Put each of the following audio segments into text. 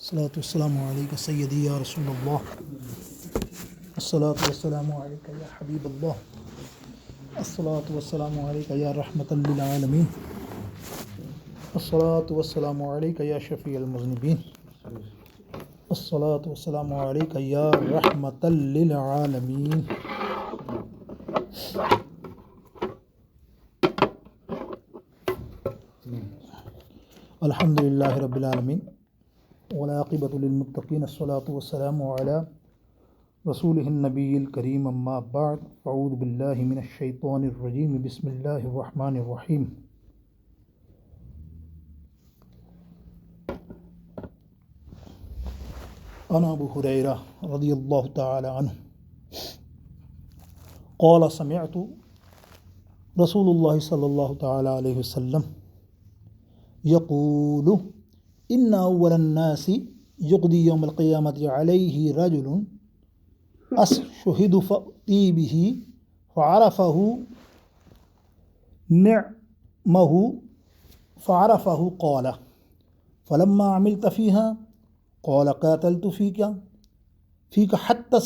الصلاة والسلام عليك سيدي يا رسول الله. الصلاة والسلام عليك يا حبيب الله. الصلاة والسلام عليك يا رحمة للعالمين. الصلاة والسلام عليك يا شفيع المذنبين. الصلاة والسلام عليك يا رحمة للعالمين. الحمد لله رب العالمين والعاقبة للمتقين. الصلاة والسلام على رسوله النبي الكريم. أما بعد، أعوذ بالله من الشيطان الرجيم. بسم الله الرحمن الرحيم. أنا أبو هريرة رضي الله تعالى عنه قال سمعت رسول الله صلى الله تعالى عليه وسلم يقول إن أول الناس يقضي يوم القيامة عليه رجل أشهد فأتي به فعرفه نعمه فعرفه قال فلما عملت فيها قال قاتلت فيك حتى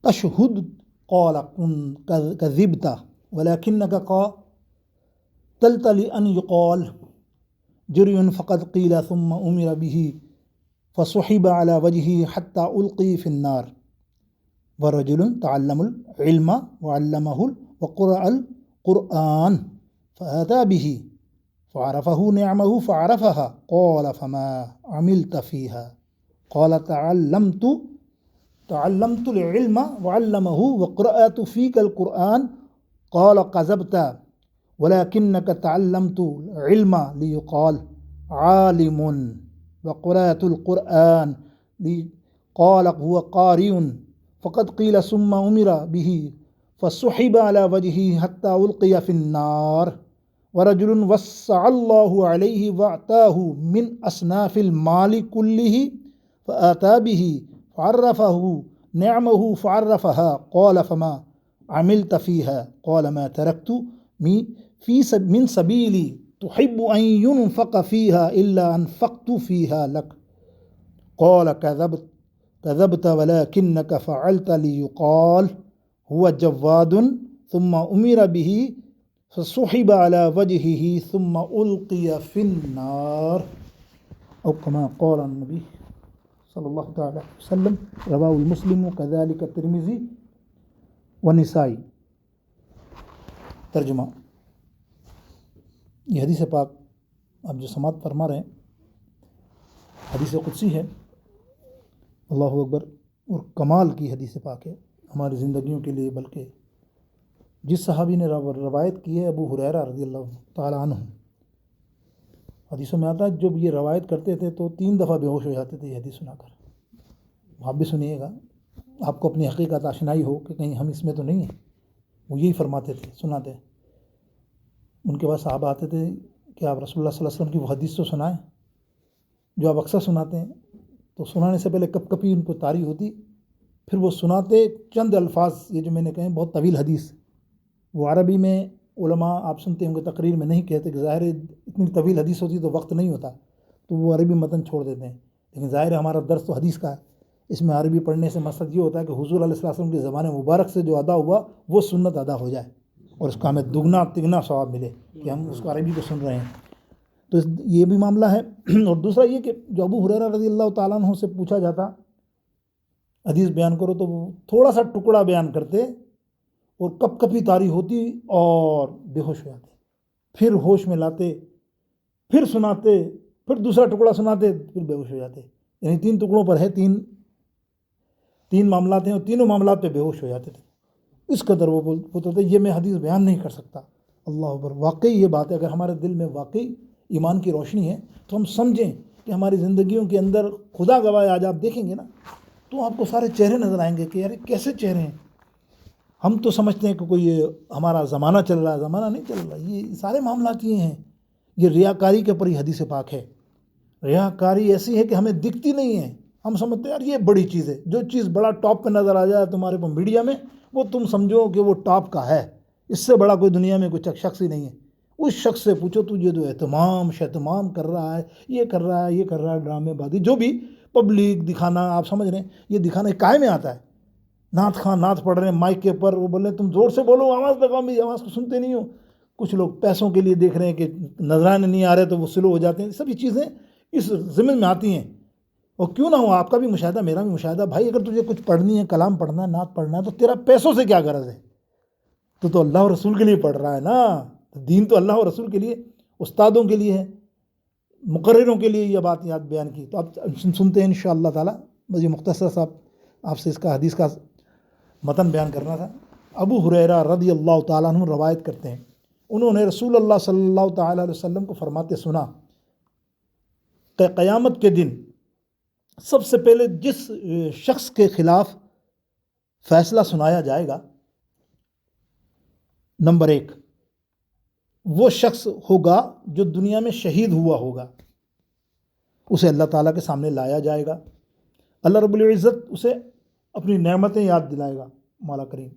تشهد قال كذبت ولكنك قاتلت لأن يقال جري فقد قيل ثم أمر به فسحب على وجهه حتى ألقي في النار ورجل تعلم العلم وعلمه وقرأ القرآن فأتى به فعرفه نعمه فعرفها قال فما عملت فيها قال تعلمت العلم وعلمه وقرأت فيك القرآن قال كذبت ولكنك تعلمت العلم ليقال عالم وقرأت القرآن قال هو قارئ فقد قيل ثم أمر به فسحب على وجهه حتى ألقي في النار ورجل وسع الله عليه وأعطاه من أصناف المال كله فآتى به فعرفه نعمه فعرفها قال فما عملت فيها قال ما تركت من سبيلي تحب أن ينفق فيها إلا أنفقت فيها لك قال كذبت ولكنك فعلت ليقال هو جواد ثم أمر به فسحب على وجهه ثم ألقي في النار أو كما قال النبي صلی اللہ تعالی علیہ وسلم. رواه المسلم وكذلك الترمذی والنسائی. ترجمہ: یہ حدیث پاک آپ جو سماعت فرما رہے ہیں حدیث قدسی ہے. اللہ اکبر. اور کمال کی حدیث پاک ہے ہماری زندگیوں کے لیے. بلکہ جس صحابی نے روایت کی ہے ابو ہریرہ رضی اللہ تعالیٰ عنہ، حدیثوں میں آتا ہے جب یہ روایت کرتے تھے تو 3 دفعہ بے ہوش ہو جاتے تھے یہ حدیث سنا کر. آپ بھی سنیے گا، آپ کو اپنی حقیقت آشنائی ہو کہ کہیں ہم اس میں تو نہیں ہیں. وہ یہی فرماتے تھے، سناتے. ان کے پاس صحابہ آتے تھے کہ آپ رسول اللہ صلی اللہ علیہ وسلم کی وہ حدیث تو سنائیں جو آپ اکثر سناتے ہیں. تو سنانے سے پہلے کپ کپی ان کو طاری ہوتی، پھر وہ سناتے چند الفاظ. یہ جو میں نے کہیں بہت طویل حدیث، وہ عربی میں علماء آپ سنتے ہوں گے تقریر میں نہیں کہتے کہ ظاہر اتنی طویل حدیث ہوتی تو وقت نہیں ہوتا، تو وہ عربی متن چھوڑ دیتے ہیں. لیکن ظاہر ہمارا درس تو حدیث کا ہے. اس میں عربی پڑھنے سے مقصد یہ ہوتا ہے کہ حضور علیہ السلام کے زمانے مبارک سے جو ادا ہوا وہ سنت ادا ہو جائے اور اس کا ہمیں دگنا تگنا ثواب ملے کہ ہم اس کو عربی کو سن رہے ہیں. تو یہ بھی معاملہ ہے. اور دوسرا یہ کہ جو ابو ہریرہ رضی اللہ تعالیٰ عنہ سے پوچھا جاتا حدیث بیان کرو تو وہ تھوڑا سا ٹکڑا بیان کرتے اور کپ کپی طاری ہوتی اور بے ہوش ہو جاتے، پھر ہوش میں لاتے، پھر سناتے، پھر دوسرا ٹکڑا سناتے، پھر بے ہوش ہو جاتے. یعنی 3 ٹکڑوں پر ہے، تین معاملات ہیں اور تینوں معاملات پہ بے ہوش ہو جاتے تھے. اس قدر وہ بولتے تھے یہ میں حدیث بیان نہیں کر سکتا. اللہ اکبر. واقعی یہ بات ہے، اگر ہمارے دل میں واقعی ایمان کی روشنی ہے تو ہم سمجھیں کہ ہماری زندگیوں کے اندر خدا گواہ آج آپ دیکھیں گے نا تو آپ کو سارے چہرے نظر آئیں گے کہ یار کیسے چہرے ہیں. ہم تو سمجھتے ہیں کہ کوئی ہمارا زمانہ چل رہا ہے، زمانہ نہیں چل رہا. یہ سارے معاملات یہ ہیں. یہ ریاکاری کے اوپر ہی حدیث پاک ہے. ریاکاری ایسی ہے کہ ہمیں دکھتی نہیں ہے. ہم سمجھتے ہیں یار یہ بڑی چیز ہے. جو چیز بڑا ٹاپ پہ نظر آ جائے تمہارے کو میڈیا میں، وہ تم سمجھو کہ وہ ٹاپ کا ہے. اس سے بڑا کوئی دنیا میں کوئی شخص ہی نہیں ہے. اس شخص سے پوچھو تجھے جو اہتمام شہتمام کر رہا ہے، یہ کر رہا ہے، یہ کر رہا ہے، ڈرامے بازی جو بھی پبلک دکھانا، آپ سمجھ رہے ہیں، یہ دکھانا کائے میں آتا ہے؟ نعت خواں نعت پڑھ رہے ہیں مائک کے اوپر، وہ بول رہے ہیں تم زور سے بولو، آواز لگاؤ، میری آواز کو سنتے نہیں ہو. کچھ لوگ پیسوں کے لیے دیکھ رہے ہیں کہ نذرانے نہیں آ رہے تو وہ سلو ہو جاتے ہیں. سبھی چیزیں اس ضمن میں آتی ہیں. اور کیوں نہ ہو، آپ کا بھی مشاہدہ، میرا بھی مشاہدہ، بھائی اگر تجھے کچھ پڑھنی ہے، کلام پڑھنا ہے، نعت پڑھنا ہے، تو تیرا پیسوں سے کیا غرض ہے؟ تو اللہ اور رسول کے لیے پڑھ رہا ہے نا. دین تو اللہ اور رسول کے لیے، استادوں کے لیے ہے، مقرروں کے لیے یہ بات یاد بیان کی. تو اب سنتے ہیں انشاءاللہ تعالی. بس یہ مختصر صاحب آپ سے اس کا حدیث کا متن بیان کرنا تھا. ابو ہریرہ رضی اللہ تعالیٰ عنہ روایت کرتے ہیں، انہوں نے رسول اللہ صلی اللہ تعالیٰ علیہ وسلم کو فرماتے سنا کہ قیامت کے دن سب سے پہلے جس شخص کے خلاف فیصلہ سنایا جائے گا، نمبر 1 وہ شخص ہوگا جو دنیا میں شہید ہوا ہوگا. اسے اللہ تعالیٰ کے سامنے لایا جائے گا. اللہ رب العزت اسے اپنی نعمتیں یاد دلائے گا. مولا کریم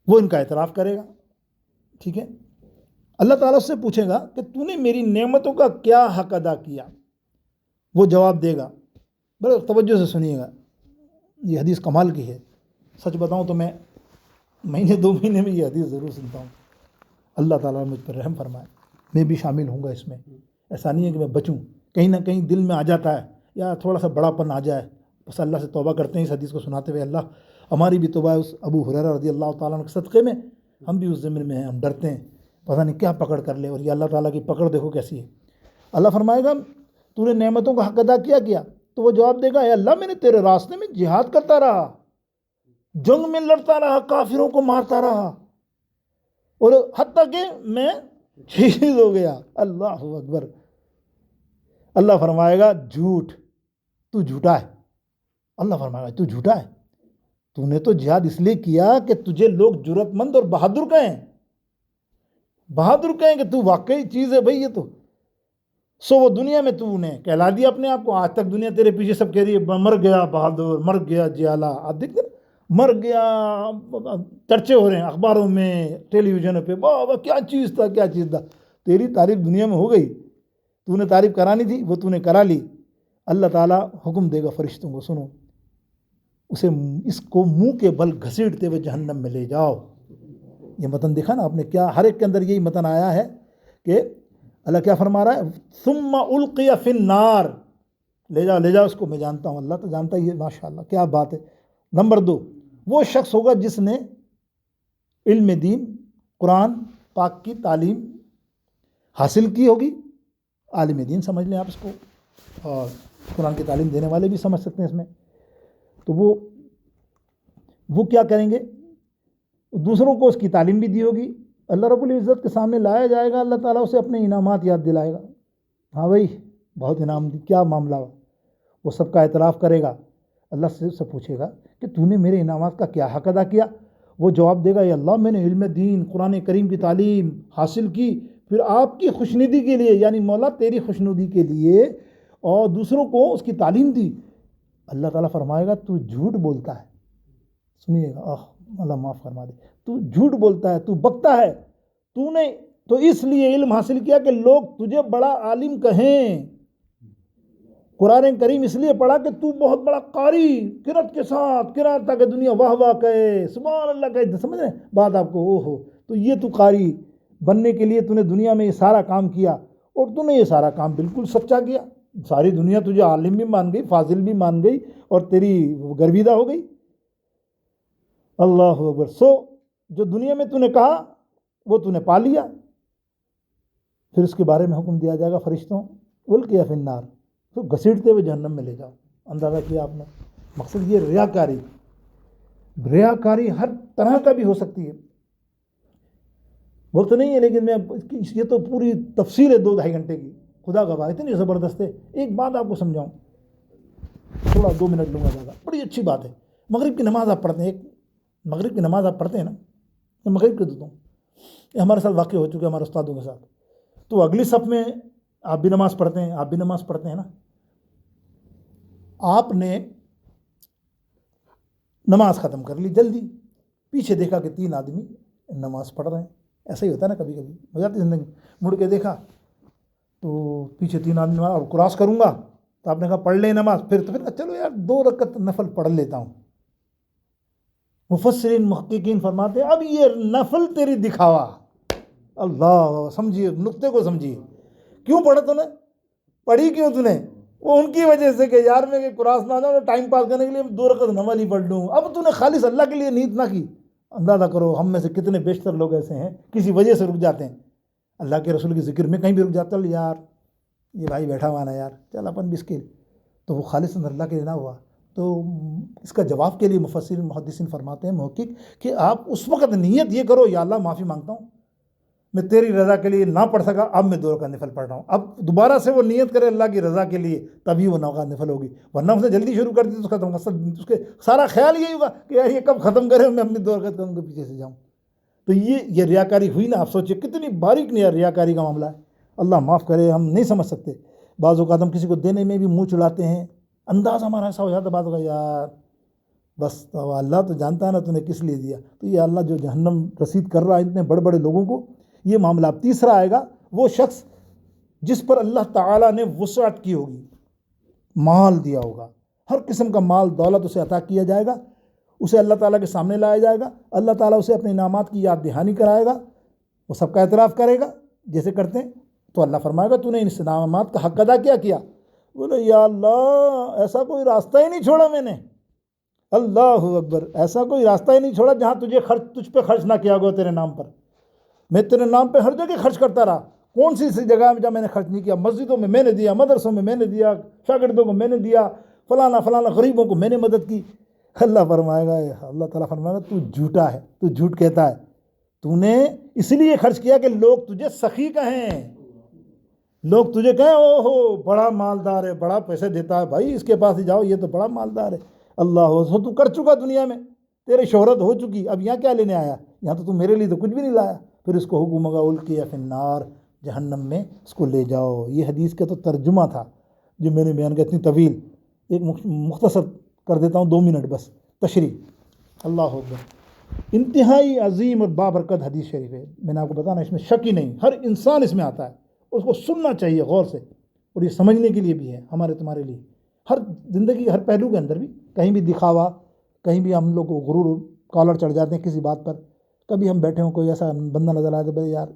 وہ ان کا اعتراف کرے گا. ٹھیک ہے، اللہ تعالیٰ سے پوچھے گا کہ تو نے میری نعمتوں کا کیا حق ادا کیا. وہ جواب دے گا. بڑے توجہ سے سنیے گا، یہ حدیث کمال کی ہے. سچ بتاؤں تو میں مہینے 2 مہینے میں یہ حدیث ضرور سنتا ہوں. اللہ تعالیٰ مجھ پر رحم فرمائے، میں بھی شامل ہوں گا اس میں. ایسا نہیں ہے کہ میں بچوں، کہیں نہ کہیں دل میں آ جاتا ہے یا تھوڑا سا بڑا پن آ جائے. بس اللہ سے توبہ کرتے ہیں اس حدیث کو سناتے ہوئے، اللہ ہماری بھی توبہ ہے اس ابو ہریرہ رضی اللہ تعالیٰ عنہ کے صدقے میں. ہم بھی اس ضمن میں ہیں، ہم ڈرتے ہیں پتہ نہیں کیا پکڑ کر لے. اور یہ اللہ تعالیٰ کی پکڑ دیکھو کیسی ہے. اللہ فرمائے گا تو نے نعمتوں کا حق ادا کیا. تو وہ جواب دے گا، اے اللہ میں نے تیرے راستے میں جہاد کرتا رہا، جنگ میں لڑتا رہا، کافروں کو مارتا رہا، اور حتیٰ کہ میں شہید ہو گیا. اللہ اکبر. اللہ فرمائے گا جھوٹ، تو جھوٹا ہے. اللہ فرمائے گا تو جھوٹا ہے، تو نے تو جہاد اس لیے کیا کہ تجھے لوگ جرأت مند اور بہادر کہیں. بہادر کہیں کہ تو واقعی چیز ہے بھائی یہ تو. سو وہ دنیا میں تو نے کہلا دیا اپنے آپ کو. آج تک دنیا تیرے پیچھے سب کہہ رہی ہے مر گیا بہادر، مر گیا جیالہ. اب دیکھ مر گیا، چرچے ہو رہے ہیں اخباروں میں، ٹیلی ویژن پہ، واہ کیا چیز تھا، کیا چیز تھا. تیری تعریف دنیا میں ہو گئی، تو نے تعریف کرانی تھی وہ تو نے کرا لی. اللہ تعالیٰ حکم دے گا فرشتوں کو، سنو اسے، اس کو منہ کے بل گھسیٹتے ہوئے جہنم میں لے جاؤ. یہ متن دیکھا نا آپ نے، کیا ہر ایک کے اندر یہی متن آیا ہے کہ اللہ کیا فرما رہا ہے، ثم القی فی النار. لے جاؤ لے جاؤ اس کو. میں جانتا ہوں، اللہ تو جانتا ہی ہے، ماشاءاللہ کیا بات ہے. نمبر 2 وہ شخص ہوگا جس نے علم دین، قرآن پاک کی تعلیم حاصل کی ہوگی. عالم دین سمجھ لیں آپ اس کو، اور قرآن کی تعلیم دینے والے بھی سمجھ سکتے ہیں اس میں. تو وہ کیا کریں گے، دوسروں کو اس کی تعلیم بھی دی ہوگی. اللہ رب العزت کے سامنے لایا جائے گا، اللہ تعالیٰ اسے اپنے انعامات یاد دلائے گا. ہاں بھائی بہت انعام دی، کیا معاملہ ہوا. وہ سب کا اعتراف کرے گا. اللہ سے پوچھے گا کہ تو نے میرے انعامات کا کیا حق ادا کیا. وہ جواب دے گا، یا اللہ میں نے علم دین، قرآن کریم کی تعلیم حاصل کی، پھر آپ کی خوشنودی کے لیے، یعنی مولا تیری خوشنودی کے لیے، اور دوسروں کو اس کی تعلیم دی. اللہ تعالیٰ فرمائے گا تو جھوٹ بولتا ہے. سنیے گا، اللہ معاف فرما دے، تو جھوٹ بولتا ہے، تو بکتا ہے. تو نے تو اس لیے علم حاصل کیا کہ لوگ تجھے بڑا عالم کہیں. قرآن کریم اس لیے پڑھا کہ تو بہت بڑا قاری، قرأت کے ساتھ قرأت تاکہ دنیا واہ واہ کہے، سبحان اللہ کہے. سمجھ رہے بات آپ کو؟ او ہو، تو یہ تو قاری بننے کے لیے تو نے دنیا میں یہ سارا کام کیا، اور تو نے یہ سارا کام بالکل سچا کیا. ساری دنیا تجھے عالم بھی مان گئی، فاضل بھی مان گئی، اور تیری گرویدہ ہو گئی. اللہ اکبر. سو جو دنیا میں تو نے کہا وہ تو نے پا لیا. پھر اس کے بارے میں حکم دیا جائے گا فرشتوں، القی فی النار، تو گھسیٹتے ہوئے جہنم میں لے جاؤ. اندازہ کیا آپ نے. مقصد یہ ریاکاری ہر طرح کا بھی ہو سکتی ہے. وقت نہیں ہے لیکن میں یہ تو پوری تفصیل ہے 2-2.5 گھنٹے کی، خدا گواہ اتنی زبردست ہے. ایک بات آپ کو سمجھاؤں، تھوڑا 2 منٹ لوں گا زیادہ. بڑی اچھی بات ہے. مغرب کی نماز آپ پڑھتے ہیں، ایک مغرب کی نماز آپ پڑھتے ہیں نا، میں مغرب کے دیتا ہوں، یہ ہمارے ساتھ واقع ہو چکے ہمارے استادوں کے ساتھ. تو اگلی صف میں آپ بھی نماز پڑھتے ہیں، آپ بھی نماز پڑھتے ہیں نا. آپ نے نماز ختم کر لی جلدی، پیچھے دیکھا کہ 3 آدمی نماز پڑھ رہے ہیں. ایسا ہی ہوتا ہے نا، کبھی کبھی ہو جاتی زندگی. مڑ کے دیکھا تو پیچھے 3 آدمی اور کراس کروں گا، تو آپ نے کہا پڑھ لیں نماز. پھر چلو یار 2 رکعت نفل پڑھ لیتا ہوں. مفسرین محققین فرماتے ہیں اب یہ نفل تیری دکھاوا. اللہ، سمجھیے نقطے کو سمجھیے. کیوں پڑھا تو نے؟ پڑھی کیوں تو نے؟ وہ ان کی وجہ سے کہ یار میں کراس نہ جاؤں، ٹائم پاس کرنے کے لیے 2 رکعت نماز ہی پڑھ لوں. اب تو نے خالص اللہ کے لیے نیت نہ کی. اندازہ کرو ہم میں سے کتنے بیشتر لوگ ایسے ہیں کسی وجہ سے رک جاتے ہیں اللہ کے رسول کے ذکر میں، کہیں بھی رک جاتا ہے یار یہ بھائی بیٹھا ہوا نا یار، چل اپن بھی اس کے، تو وہ خالص اللہ کے لیے نہ ہوا. تو اس کا جواب کے لیے مفسرین محدثین فرماتے ہیں محقق کہ آپ اس وقت نیت یہ کرو، یا اللہ معافی مانگتا ہوں میں تیری رضا کے لیے نہ پڑھ سکا، اب میں 2 رکعت نفل پڑھ رہا ہوں. اب دوبارہ سے وہ نیت کرے اللہ کی رضا کے لیے، تبھی وہ 9 رکعت نفل ہوگی. ورنہ اس نے جلدی شروع کر دی تو اس کا تو مقصد، اس کے سارا خیال یہی ہوگا کہ یار یہ کب ختم کرے، میں اپنی 2 رکعت کروں کے پیچھے سے جاؤں. تو یہ ریاکاری ہوئی نا. آپ سوچیں کتنی باریک ریاکاری کا معاملہ ہے. اللہ معاف کرے، ہم نہیں سمجھ سکتے. بعض اوقات ہم کسی کو دینے میں بھی منہ چڑھاتے ہیں، انداز ہمارا ایسا ہو جاتا ہے بعض اوقات یار بس تو اللہ تو جانتا ہے نا تو نے کس لیے دیا. تو یہ اللہ جو جہنم رسید کر رہا ہے اتنے بڑے بڑے لوگوں کو، یہ معاملہ. اب تیسرا آئے گا وہ شخص جس پر اللہ تعالیٰ نے وسعت کی ہوگی، مال دیا ہوگا، ہر قسم کا مال دولت اسے عطا کیا جائے گا، اسے اللہ تعالیٰ کے سامنے لایا جائے گا، اللہ تعالیٰ اسے اپنے انعامات کی یاد دہانی کرائے گا، وہ سب کا اعتراف کرے گا جیسے کرتے ہیں. تو اللہ فرمائے گا تو نے ان انعامات کا حق ادا کیا؟ بولے یا اللہ ایسا کوئی راستہ ہی نہیں چھوڑا میں نے. اللہ اکبر، ایسا کوئی راستہ ہی نہیں چھوڑا جہاں تجھ پہ خرچ نہ کیا گیا تیرے نام پر. میں تیرے نام پہ ہر جگہ خرچ کرتا رہا. کون سی جگہ میں جب میں نے خرچ نہیں کیا؟ مسجدوں میں میں نے دیا، مدرسوں میں میں نے دیا، شاگردوں کو میں نے دیا، فلانا غریبوں کو میں نے مدد کی. اللہ فرمائے گا، اللہ تعالیٰ فرمائے گا تو جھوٹا ہے، تو جھوٹ کہتا ہے، تو نے اس لیے خرچ کیا کہ لوگ تجھے سخی کہیں، لوگ تجھے کہیں او ہو بڑا مالدار ہے، بڑا پیسے دیتا ہے، بھائی اس کے پاس ہی جاؤ، یہ تو بڑا مالدار ہے. اللہ تو کر چکا دنیا میں، تیری شہرت ہو چکی، اب یہاں کیا لینے آیا؟ یہاں تو میرے لیے تو کچھ بھی نہیں لایا. پھر اس کو حکم ہوگا القی فی النار، جہنم میں اس کو لے جاؤ. یہ حدیث کا تو ترجمہ تھا جو میں نے بیان کیا، اتنی طویل. ایک مختصر کر دیتا ہوں 2 منٹ بس تشریح. اللہ اکبر، انتہائی عظیم اور بابرکت حدیث شریف ہے. میں نے آپ کو بتانا اس میں شک ہی نہیں، ہر انسان اس میں آتا ہے، اس کو سننا چاہیے غور سے، اور یہ سمجھنے کے لیے بھی ہے ہمارے تمہارے لیے. ہر زندگی ہر پہلو کے اندر بھی کہیں بھی دکھاوا، کہیں بھی ہم لوگ کو غرور کالر چڑھ جاتے ہیں کسی بات پر. کبھی ہم بیٹھے ہوں کوئی ایسا بندہ نظر آئے تو بھائی یار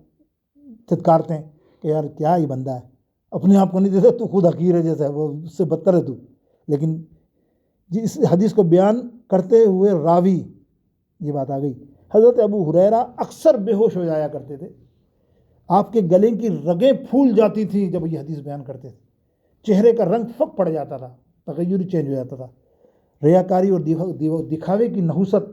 چتکارتے ہیں کہ یار کیا ہی بندہ ہے، اپنے آپ کو نہیں دیتا، تو خود حقیر ہے جیسا ہے، وہ اس سے بدتر ہے تو. لیکن اس حدیث کو بیان کرتے ہوئے راوی، یہ بات آ گئی، حضرت ابو ہریرہ اکثر بے ہوش ہو جایا کرتے تھے. آپ کے گلے کی رگیں پھول جاتی تھیں جب یہ حدیث بیان کرتے تھے. چہرے کا رنگ پھک پڑ جاتا تھا، تغیر چینج ہو جاتا تھا. ریاکاری اور دکھاوے کی نحوست.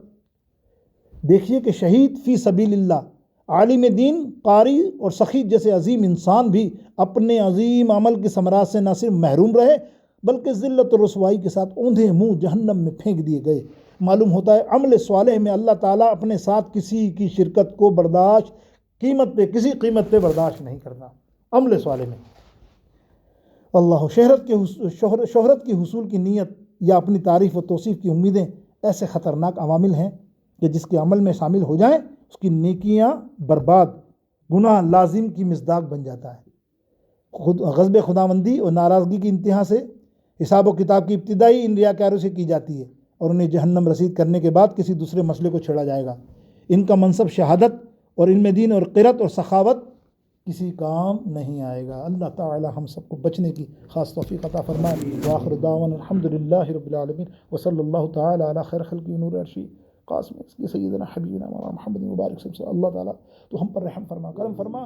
دیکھیے کہ شہید فی سبیل اللہ، عالم دین، قاری اور سخی جیسے عظیم انسان بھی اپنے عظیم عمل کے ثمرات سے نہ صرف محروم رہے بلکہ ذلت و رسوائی کے ساتھ اوندھے منہ جہنم میں پھینک دیے گئے. معلوم ہوتا ہے عمل صالح میں اللہ تعالیٰ اپنے ساتھ کسی کی شرکت کو کسی قیمت پہ برداشت نہیں کرتا. عمل صالح میں اللہ شہرت کی حصول کی نیت یا اپنی تعریف و توصیف کی امیدیں ایسے خطرناک عوامل ہیں کہ جس کے عمل میں شامل ہو جائیں اس کی نیکیاں برباد، گناہ لازم کی مصداق بن جاتا ہے. غضب خداوندی اور ناراضگی کی انتہا سے حساب و کتاب کی ابتدائی ان ریاکاروں سے کی جاتی ہے، اور انہیں جہنم رسید کرنے کے بعد کسی دوسرے مسئلے کو چھیڑا جائے گا. ان کا منصب شہادت اور علم دین اور قرت اور سخاوت کسی کام نہیں آئے گا. اللہ تعالی ہم سب کو بچنے کی خاص توفیق عطا فرمائے. وآخر دعوانا الحمدللہ رب العالمین وصلی اللہ تعالی علی خیر خلقہ نور عرشی قاسم سیدنا حبیبنا مولانا محمد مبارک صلی اللہ تعالی تو ہم پر رحم فرما، کرم فرما.